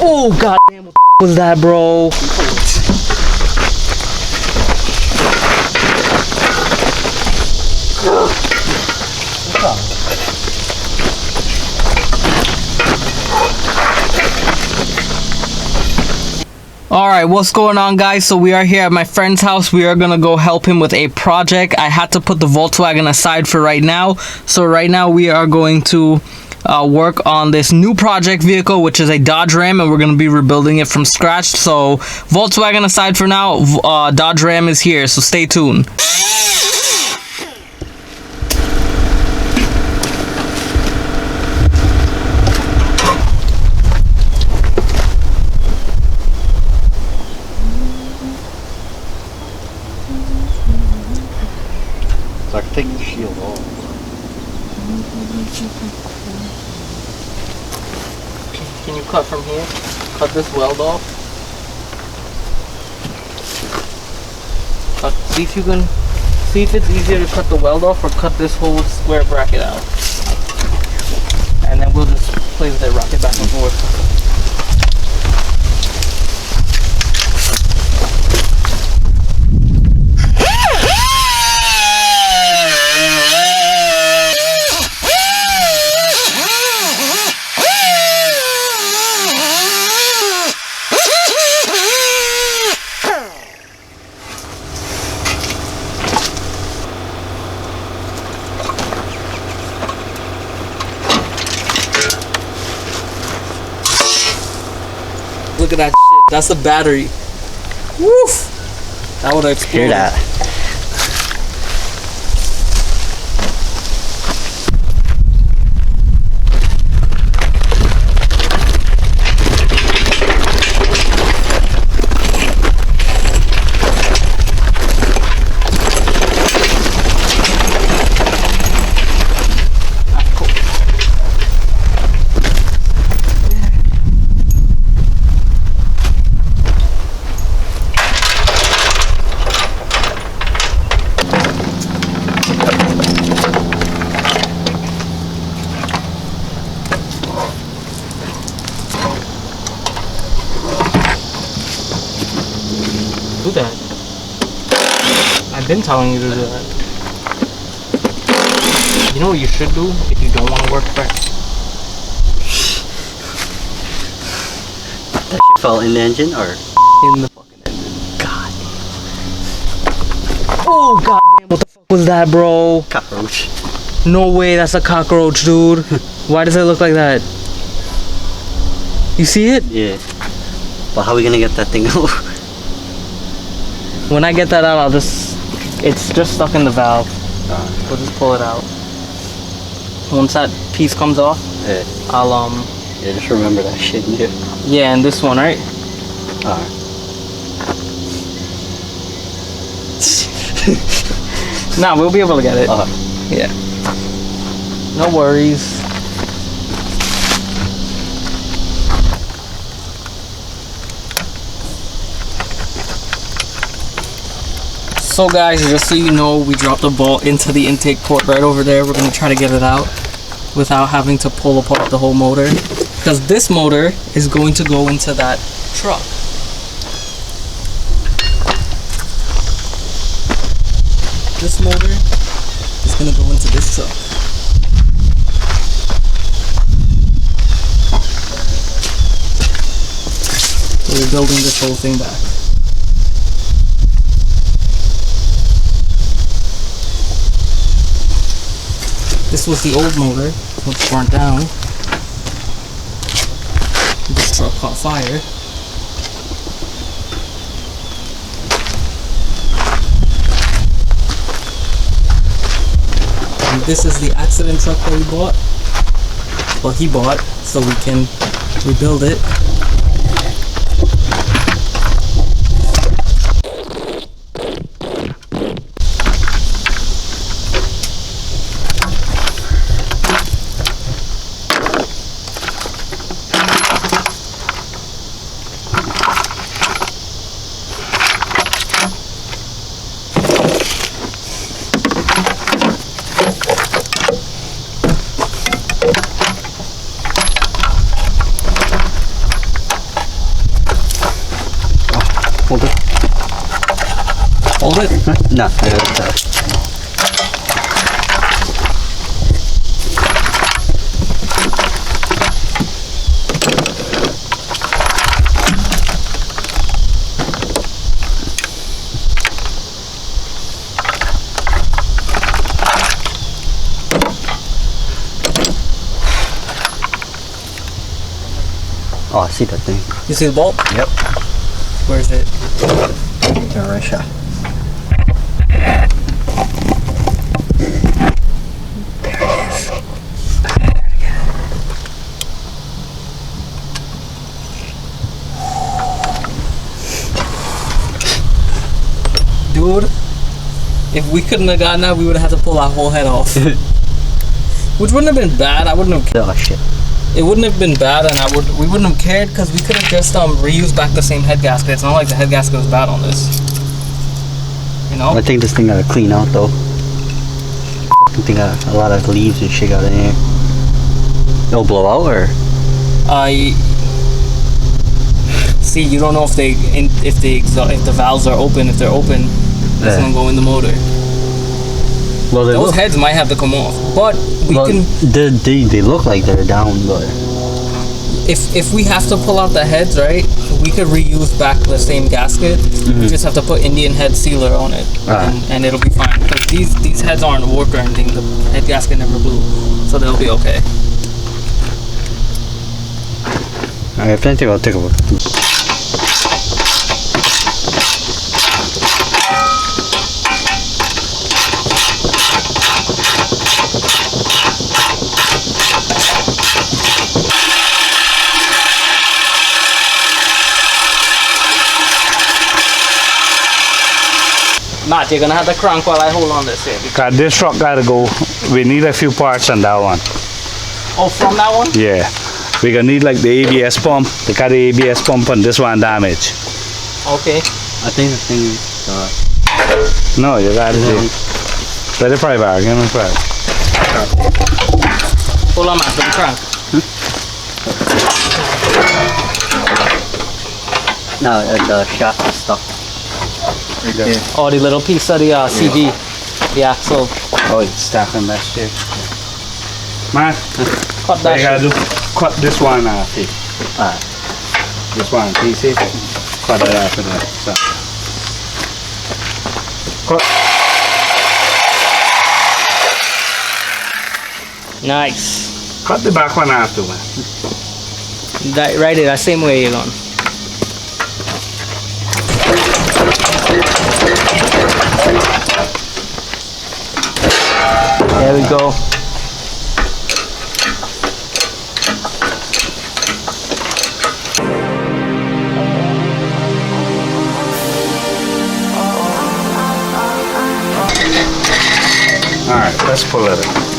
Oh god damn, what the was that, bro? Alright, what's going on, guys? So we are here at my friend's house. We are gonna go help him with a project. I had to put the Volkswagen aside for right now. So right now we are going to work on this new project vehicle, which is a Dodge Ram, and we're gonna be rebuilding it from scratch. So Volkswagen aside for now, Dodge Ram is here, so stay tuned. So I can take the shield off. Can you cut from here? Cut this weld off. See if you can, see if it's easier to cut the weld off or cut this whole square bracket out. And then we'll just play with it, rock it back and forth. Look at that shit. That's the battery. Woof! That would have exploded. Hear that? Do that. I've been telling you to do that. You know what you should do if you don't want to work fast? That shit fell in the engine or In the fucking engine. God. Oh god damn, what the fuck was that, bro? cockroach? No way, that's a cockroach, dude. Why does it look like that? You see it? Yeah. But how are we gonna get that thing out? When I get that out, I'll just... It's just stuck in the valve. We'll just pull it out. Once that piece comes off, Yeah. I'll Yeah, just remember that shit in here. yeah, and this one, right? Alright. Nah, we'll be able to get it. Yeah. No worries. So guys, just so you know, we dropped the bolt into the intake port right over there. We're going to try to get it out without having to pull apart the whole motor, because this motor is going to go into that truck. This motor is going to go into this truck. So we're building this whole thing back. This was the old motor, which burnt down. This truck caught fire. And this is the accident truck that we bought. Well, he bought, so we can rebuild it. Hold it. Hold it. Huh? No, I got that. Oh, I see that thing. You see the bolt? Yep. Where is it? Yeah, right shot. There it is. Dude, if we couldn't have gotten that, we would have had to pull our whole head off. Which wouldn't have been bad. I wouldn't have. Oh shit. It wouldn't have been bad, and we wouldn't have cared because we could have just reused back the same head gasket. It's not like the head gasket was bad on this. You know? I think this thing gotta clean out though. Fucking thing got a lot of leaves and shit got in here. It'll blow out or? See, you don't know if the valves are open. If they're open, that's gonna go in the motor. Well, Those heads might have to come off, but we can. They look like they're down, but If we have to pull out the heads, right? We could reuse back the same gasket. We just have to put Indian head sealer on it, and it'll be fine. Because these heads aren't warped or anything. The head gasket never blew, so they'll be okay. Alright, I think I'll take a look. Matt, you're gonna have to crank while I hold on this here. Cause this truck gotta go. We need a few parts on that one. Oh, from that one? Yeah. We gonna need like the ABS pump. They got the ABS pump on this one damaged. Okay. I think the thing No, you got it. Let it pry back. Give me a pry. Hold on, Matt. Let me crank. no, the shaft is stuck. Right there. Oh, the little piece of the CV, the axle. Oh, it's stuck on that shit. Man, Cut what that you gotta shit. do? Cut this one off. See? Alright. This one, can you see? Cut it off of that. So. Cut. Nice. Cut the back one off too, man. That, right there, that same way you're going. There we go. Alright, let's pull it in.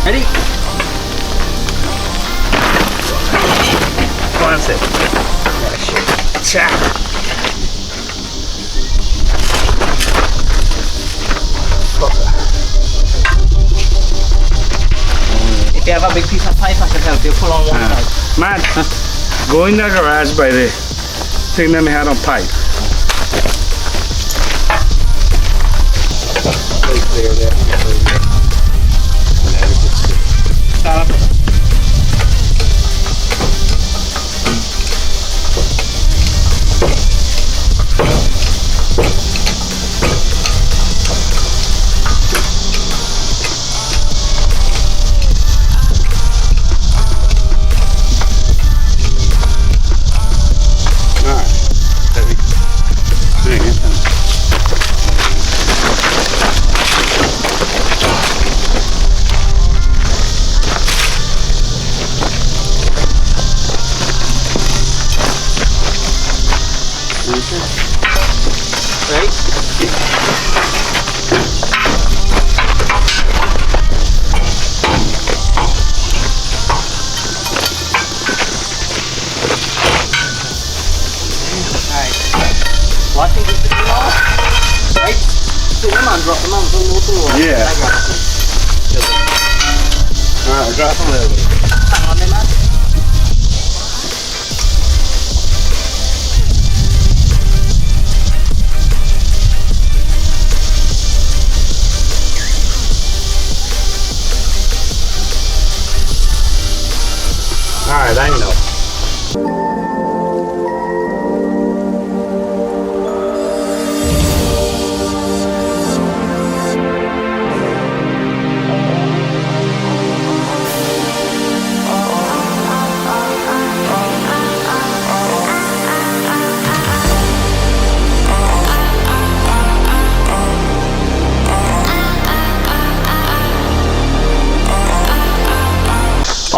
Ready? One sec. Check. If you have a big piece of pipe, I can help you pull on one side. Man, go in the garage by the thing that we had on pipe. drop them a little bit. Alright, I know.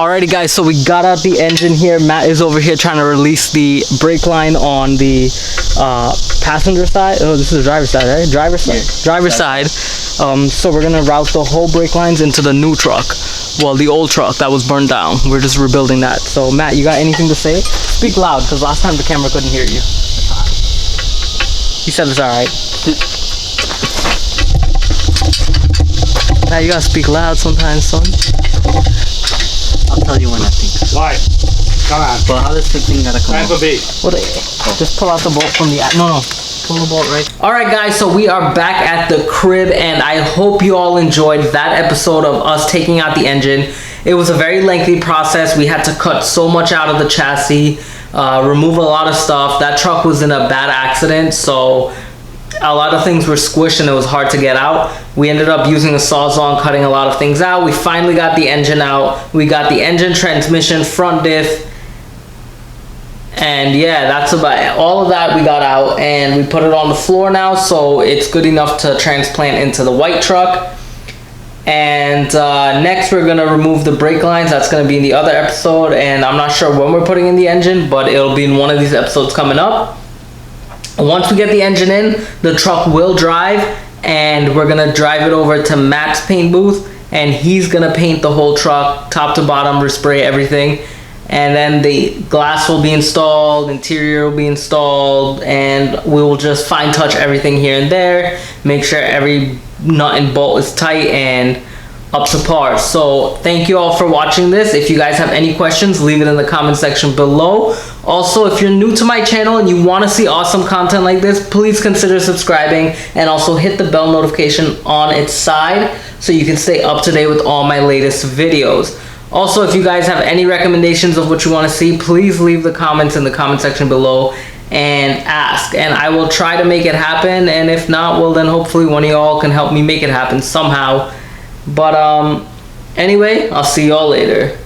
Alrighty guys, so we got out the engine here. Matt is over here trying to release the brake line on the passenger side. Oh, this is the driver's side, right? Driver's side. Yeah. Driver's side. So we're gonna route the whole brake lines into the new truck. Well, the old truck that was burned down. We're just rebuilding that. So Matt, you got anything to say? Speak loud, because last time the camera couldn't hear you. He said it's alright. Matt, you gotta speak loud sometimes, son. I'll tell you when I think. Why? Come on. Well, how does the thing gotta come Time off? for beat. What? Just pull out the bolt from the no. Pull the bolt right. All right, guys. So we are back at the crib, and I hope you all enjoyed that episode of us taking out the engine. It was a very lengthy process. We had to cut so much out of the chassis, remove a lot of stuff. That truck was in a bad accident, so a lot of things were squished and it was hard to get out. We ended up using a Sawzall, cutting a lot of things out. We finally got the engine out. We got the engine, transmission, front diff, and yeah, that's about all of that we got out, and we put it on the floor now, so it's good enough to transplant into the white truck. And next we're gonna remove the brake lines. That's gonna be in the other episode, and I'm not sure when we're putting in the engine, but it'll be in one of these episodes coming up. Once we get the engine in, the truck will drive, and we're gonna drive it over to Matt's paint booth, and he's gonna paint the whole truck top to bottom, respray everything, and then the glass will be installed, interior will be installed, and we will just fine touch everything here and there, make sure every nut and bolt is tight and up to par. So thank you all for watching this. If you guys have any questions, leave it in the comment section below. Also, if you're new to my channel and you want to see awesome content like this, please consider subscribing, and also hit the bell notification on its side so you can stay up to date with all my latest videos. Also, if you guys have any recommendations of what you want to see, please leave the comments in the comment section below and ask, and I will try to make it happen. And if not, well, then hopefully one of y'all can help me make it happen somehow. But anyway, I'll see y'all later.